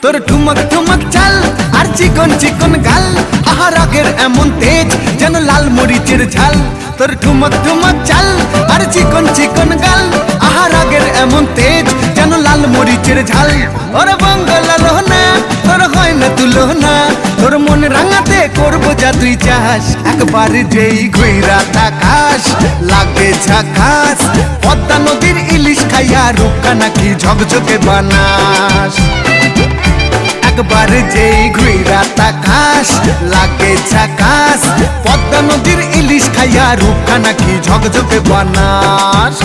তোর ঠুমক ঠুমক চাল আর চিকন চিকন গাল, আহা রাগের এমন তেজ যেন লাল মরিচের ঝাল। তোর ঠুমক ঠুমক চাল আর চিকন চিকন গাল, আহা রাগের এমন তেজ যেন লাল মরিচের ঝাল। ওরে বঙ্গলা লোহনা তোর হয় না তুলনা, তোর মন রাঙাতে করবো যা তুই চাস। একবার যেই ঘুইরা তাকাস লাগে ঝাকাস, পদ্মা নদীর ইলিশ খাইয়া রূপকা নাকি ঝকঝকে বানাস। একবার যেই ঘুইরা তাকাস লাগে ঝাকাস, পদ্মা নদীর ইলিশ খাইয়া রূপকা নাকি ঝকঝকে বানাস।